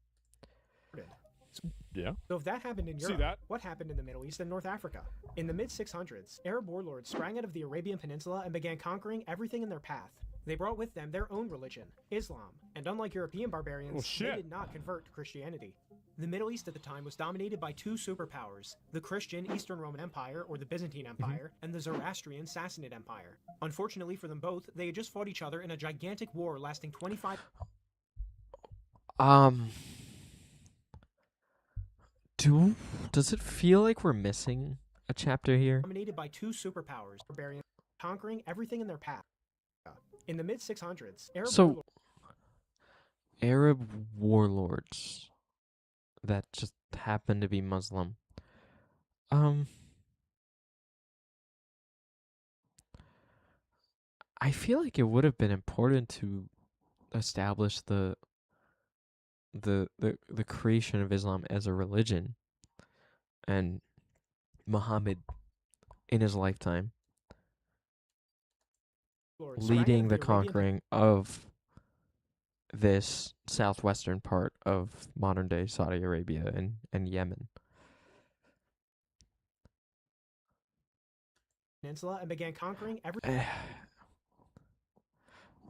Yeah. So if that happened in See Europe, that? what happened in the Middle East and North Africa? In the mid-600s, Arab warlords sprang out of the Arabian Peninsula and began conquering everything in their path. They brought with them their own religion, Islam, and unlike European barbarians, they did not convert to Christianity. The Middle East at the time was dominated by two superpowers, the Christian Eastern Roman Empire, or the Byzantine Empire, and the Zoroastrian Sassanid Empire. Unfortunately for them both, they had just fought each other in a gigantic war lasting 25... Does it feel like we're missing a chapter here? Dominated by two superpowers, barbarians conquering everything in their path. In the mid-600s, Arab warlords that just happen to be Muslim. I feel like it would have been important to establish the creation of Islam as a religion and Muhammad in his lifetime leading the conquering of this southwestern part of modern day Saudi Arabia and Yemen. Peninsula and began conquering Yeah,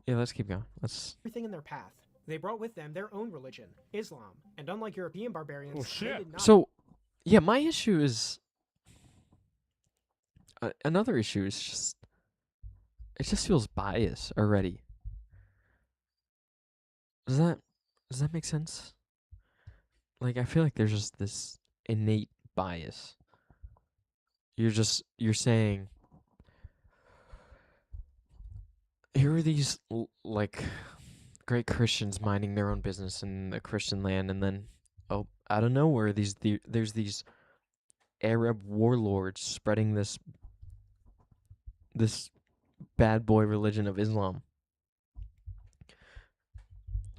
let's keep going. Everything in their path. They brought with them their own religion, Islam, and unlike European barbarians, they did not... So, yeah, my issue is another issue is just it just feels biased already. Does that make sense? Like, I feel like there's just this innate bias. You're saying here are these like great Christians minding their own business in the Christian land, and then out of nowhere there's these Arab warlords spreading this bad boy religion of Islam.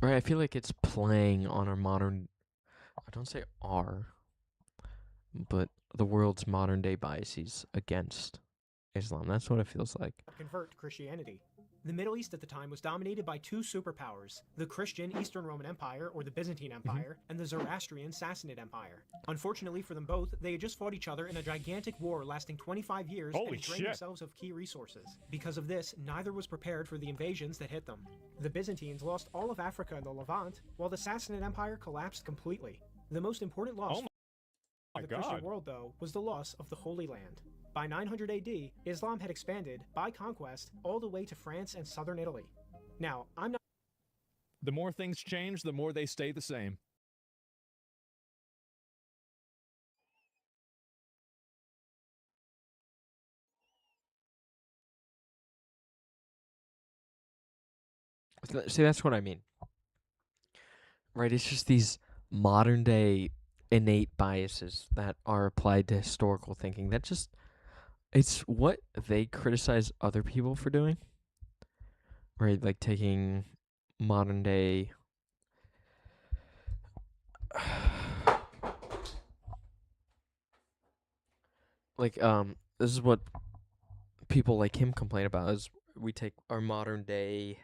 Right, I feel like it's playing on our modern, I don't say our, but the world's modern day biases against Islam. That's what it feels like. Convert to Christianity. The Middle East at the time was dominated by two superpowers, the Christian Eastern Roman Empire, or the Byzantine Empire, and the Zoroastrian Sassanid Empire. Unfortunately for them both, they had just fought each other in a gigantic war lasting 25 years and drained themselves of key resources. Because of this, neither was prepared for the invasions that hit them. The Byzantines lost all of Africa and the Levant, while the Sassanid Empire collapsed completely. The most important loss for the Christian world, though, was the loss of the Holy Land. By 900 AD, Islam had expanded, by conquest, all the way to France and southern Italy. Now, I'm not... The more things change, the more they stay the same. See, that's what I mean. Right, it's just these modern day innate biases that are applied to historical thinking that just... It's what they criticize other people for doing, right? Like taking modern day like this is what people like him complain about is we take our modern day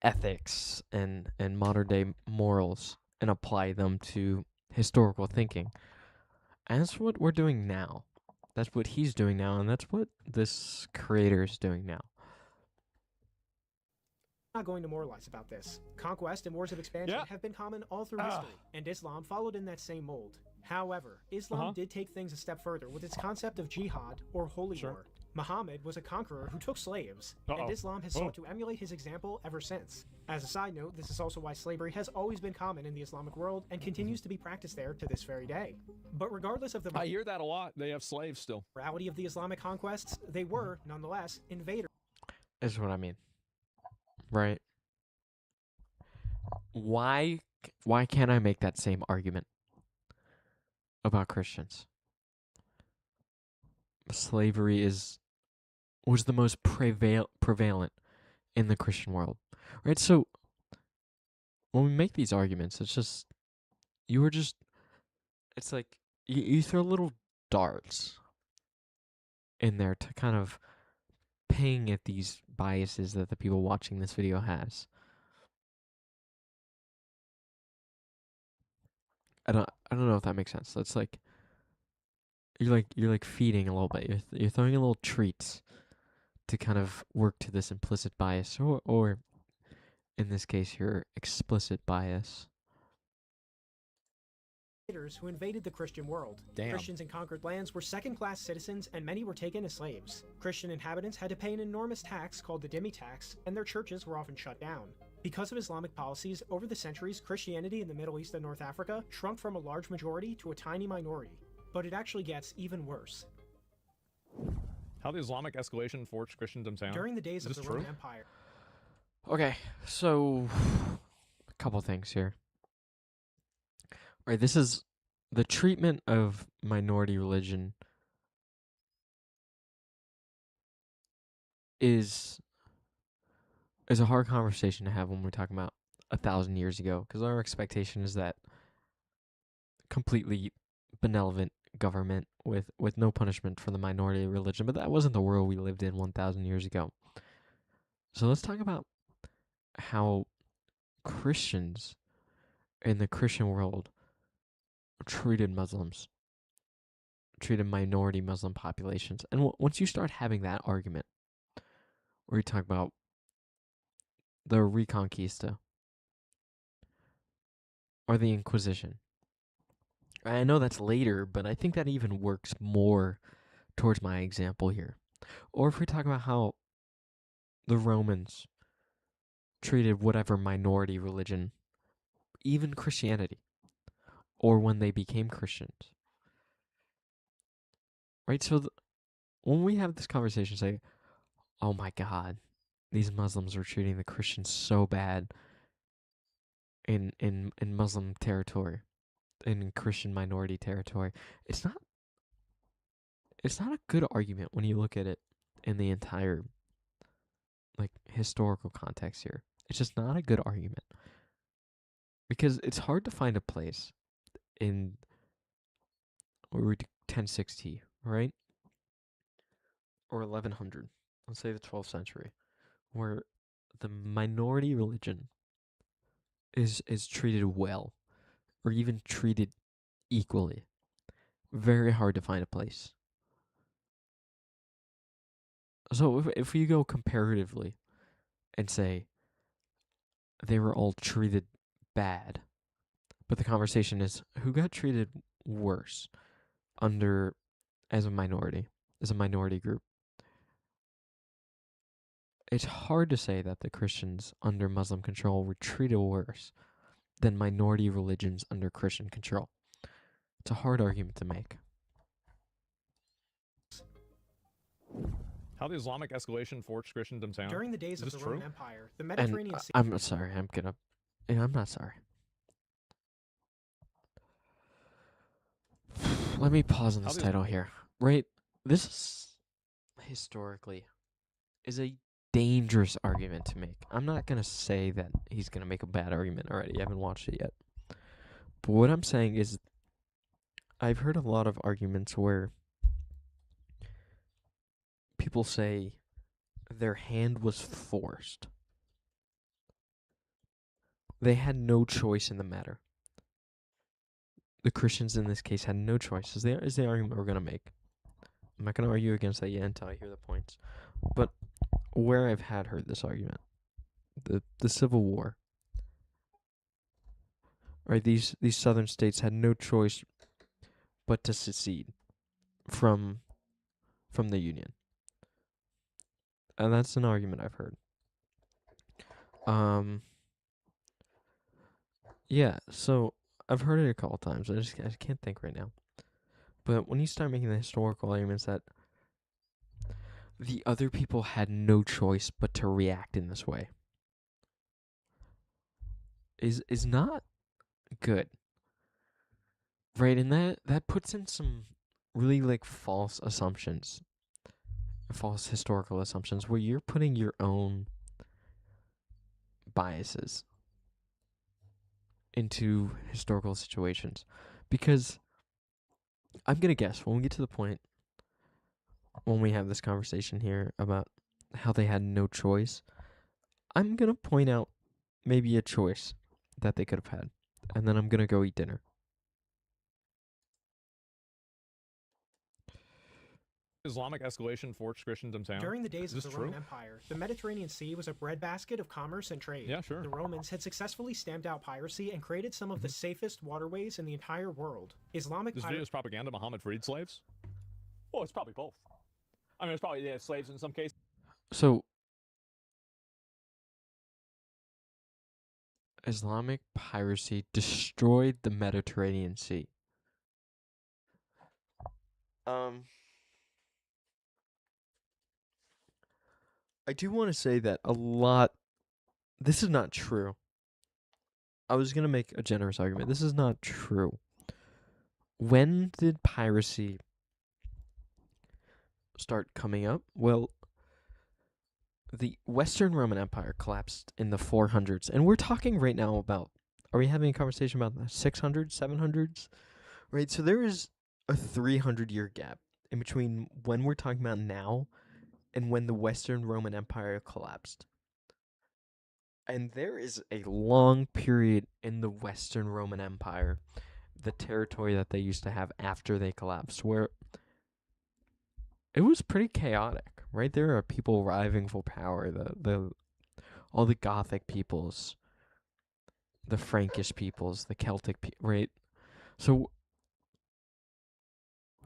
ethics and modern day morals and apply them to historical thinking. And that's what we're doing now. That's what he's doing now, and that's what this creator is doing now. Not going to moralize about this. Conquest and wars of expansion have been common all through history, and Islam followed in that same mold. However, Islam did take things a step further with its concept of jihad, or holy war. Muhammad was a conqueror who took slaves, and Islam has sought to emulate his example ever since. As a side note, this is also why slavery has always been common in the Islamic world and continues to be practiced there to this very day. But regardless of the I hear that a lot. They have slaves still. morality of the Islamic conquests, they were, nonetheless, invaders. Is what I mean. Right? Why can't I make that same argument about Christians? Slavery was the most prevalent in the Christian world. Right? So when we make these arguments, it's just it's like you throw little darts in there to kind of ping at these biases that the people watching this video has. I don't know if that makes sense. That's like you're like feeding a little bit. You're throwing a little treats to kind of work to this implicit bias, or in this case, your explicit bias. Who invaded the Christian world. Damn. Christians in conquered lands were second-class citizens, and many were taken as slaves. Christian inhabitants had to pay an enormous tax called the dhimmi tax, and their churches were often shut down. Because of Islamic policies, over the centuries, Christianity in the Middle East and North Africa shrunk from a large majority to a tiny minority. But it actually gets even worse. How the Islamic escalation forced Christendom down? During the days of Is the this Roman true? Empire. Okay, so a couple things here. Right, this is the treatment of minority religion is a hard conversation to have when we're talking about 1,000 years ago, because our expectation is that completely benevolent government with no punishment for the minority religion, but that wasn't the world we lived in 1,000 years ago. So let's talk about how Christians in the Christian world treated Muslims, treated minority Muslim populations. And once you start having that argument, where you talk about the Reconquista or the Inquisition, I know that's later, but I think that even works more towards my example here. Or if we talk about how the Romans treated whatever minority religion, even Christianity, or when they became Christians. Right? So when we have this conversation, say, oh my God, these Muslims are treating the Christians so bad in Muslim territory, in Christian minority territory. It's not a good argument when you look at it in the entire like historical context here. It's just not a good argument. Because it's hard to find a place in 1060, right? Or 1100, let's say the 12th century, where the minority religion is treated well, or even treated equally. Very hard to find a place. So if you go comparatively and say they were all treated bad, but the conversation is who got treated worse as a minority group. It's hard to say that the Christians under Muslim control were treated worse than minority religions under Christian control. It's a hard argument to make. How the Islamic escalation forced Christendom down? During the days Is of this the true? Roman Empire, the Mediterranean And Sea. I'm sorry, I'm not sorry. Let me pause on this title here. Right? This is historically is a dangerous argument to make. I'm not going to say that he's going to make a bad argument already. I haven't watched it yet. But what I'm saying is I've heard a lot of arguments where people say their hand was forced. They had no choice in the matter. The Christians in this case had no choice. Is the argument we're going to make. I'm not going to argue against that yet until I hear the points. But where I've heard this argument, the Civil War, right? These southern states had no choice but to secede from the Union. And that's an argument I've heard. Yeah, so I've heard it a couple times. I can't think right now. But when you start making the historical arguments that the other people had no choice but to react in this way, is not good. Right, and that puts in some really false assumptions, false historical assumptions, where you're putting your own biases into historical situations. Because I'm going to guess when we get to the point when we have this conversation here about how they had no choice, I'm going to point out maybe a choice that they could have had. And then I'm going to go eat dinner. Islamic escalation forced Christians in town. During the days of the true? Roman Empire, the Mediterranean Sea was a breadbasket of commerce and trade. Yeah, sure. The Romans had successfully stamped out piracy and created some of the safest waterways in the entire world. Islamic This video is propaganda. Muhammad freed slaves? Well, it's probably both. I mean, it's probably slaves in some cases. So, Islamic piracy destroyed the Mediterranean Sea. I do want to say that this is not true. I was going to make a generous argument. This is not true. When did piracy start coming up? Well, the Western Roman Empire collapsed in the 400s. And we're talking right now about, are we having a conversation about the 600s, 700s? Right, so there is a 300-year gap in between when we're talking about now and when the Western Roman Empire collapsed. And there is a long period in the Western Roman Empire, the territory that they used to have after they collapsed, where it was pretty chaotic, right? There are people vying for power, all the Gothic peoples, the Frankish peoples, the Celtic right? So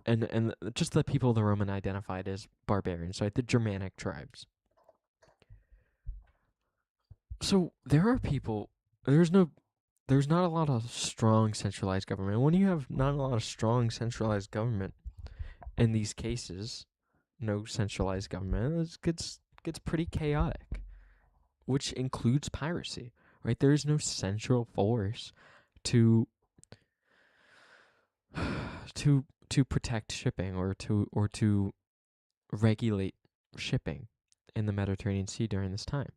and just the people the Roman identified as barbarians, right? The Germanic tribes. So there are people. There's not a lot of strong centralized government. When you have not a lot of strong centralized government in these cases, no centralized government, it gets pretty chaotic, which includes piracy, right? There is no central force to protect shipping or to regulate shipping in the Mediterranean Sea during this time.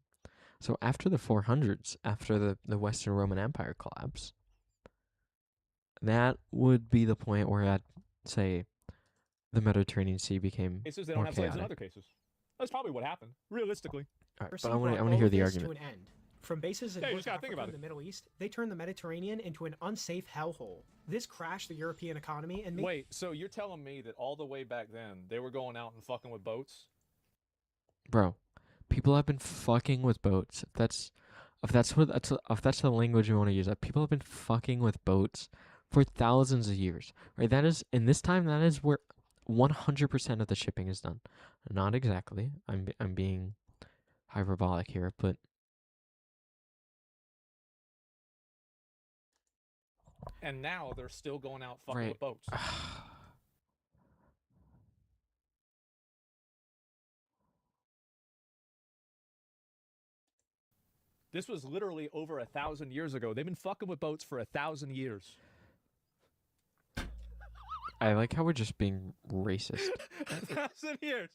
So after the 400s, after the Western Roman Empire collapse, that would be the point where I'd say the Mediterranean Sea became Cases they more don't have slaves in chaotic. other cases. That's probably what happened, realistically. All right, Piracy but I want brought to hear all the of this argument. to an end. From bases in Yeah, you North just gotta think Africa about and it. the Middle East, they turned the Mediterranean into an unsafe hellhole. This crashed the European economy and made Wait, so you're telling me that all the way back then they were going out and fucking with boats? Bro, people have been fucking with boats. If that's the language you want to use, that people have been fucking with boats for thousands of years. Right? That is in this time. That is where 100% of the shipping is done. Not exactly. I'm being hyperbolic here, but And now they're still going out fucking Right. with boats. This was literally over 1,000 years ago. They've been fucking with boats for 1,000 years. I like how we're just being racist. 1,000 years.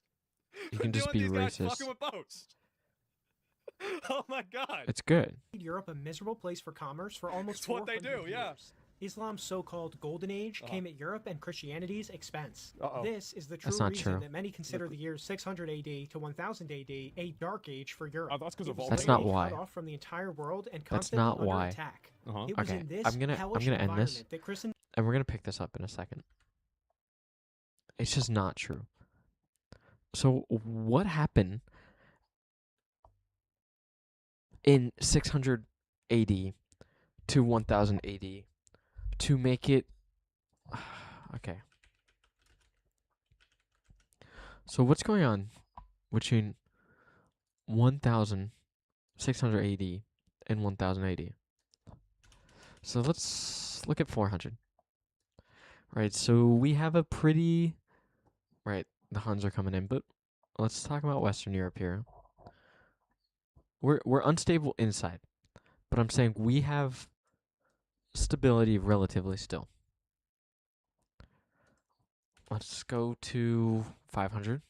You can They're just doing be these guys racist. fucking with boats. Oh my God. It's good. Europe a miserable place for commerce for almost It's what they 400 do, yeah. years. Islam's so-called Golden Age came at Europe and Christianity's expense. Uh-oh. This is the true That's not reason true. that many consider the years 600 AD to 1000 AD a dark age for Europe. Oh, that's 'cause of It was That's literally not why. cut off from the entire world and That's constantly not under why. attack. Uh-huh. It was Okay, in this I'm gonna hellish end this, environment that Christendom and we're gonna pick this up in a second. It's just not true. So what happened in 600 AD to 1000 AD to make it okay? So what's going on between 1600 AD and 1000 AD? So let's look at 400. Right, so we have a pretty... Right, the Huns are coming in, but let's talk about Western Europe here. We're unstable inside, but I'm saying we have stability relatively still. Let's go to 500.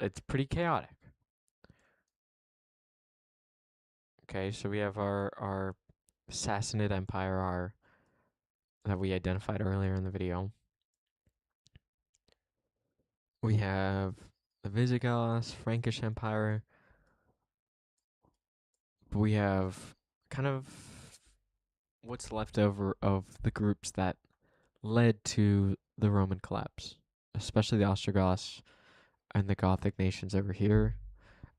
It's pretty chaotic. Okay, so we have our Sassanid Empire, that we identified earlier in the video. We have the Visigoths, Frankish Empire. We have kind of what's left over of the groups that led to the Roman collapse, especially the Ostrogoths and the Gothic nations over here,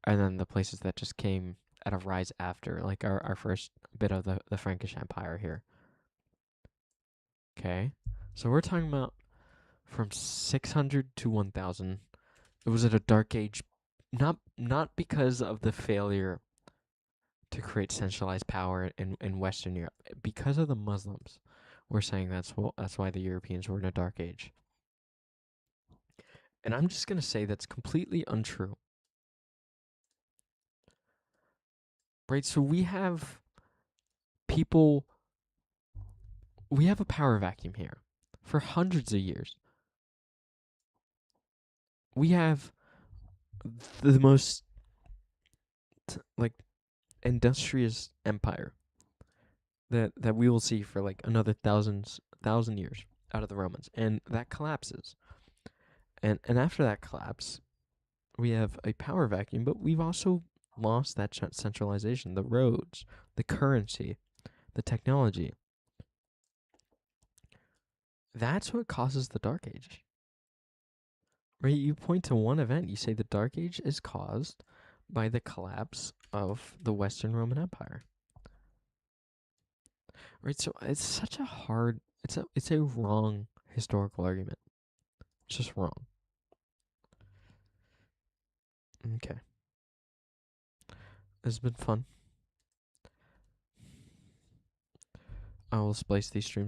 and then the places that just came at a rise after, like our first bit of the Frankish Empire here. Okay, so we're talking about from 600 to 1000. It was at a dark age, not because of the failure to create centralized power in Western Europe, because of the Muslims. We're saying that's why the Europeans were in a dark age. And I'm just going to say that's completely untrue. Right, so we have a power vacuum here for hundreds of years. We have the most industrious empire that we will see for like another thousand years out of the Romans, and that collapses. And after that collapse, we have a power vacuum, but we've also lost that centralization, the roads, the currency, the technology. That's what causes the Dark Age. Right? You point to one event, you say the Dark Age is caused by the collapse of the Western Roman Empire. Right? So it's such a hard, it's a wrong historical argument. It's just wrong. Okay. This has been fun. I will splice these streams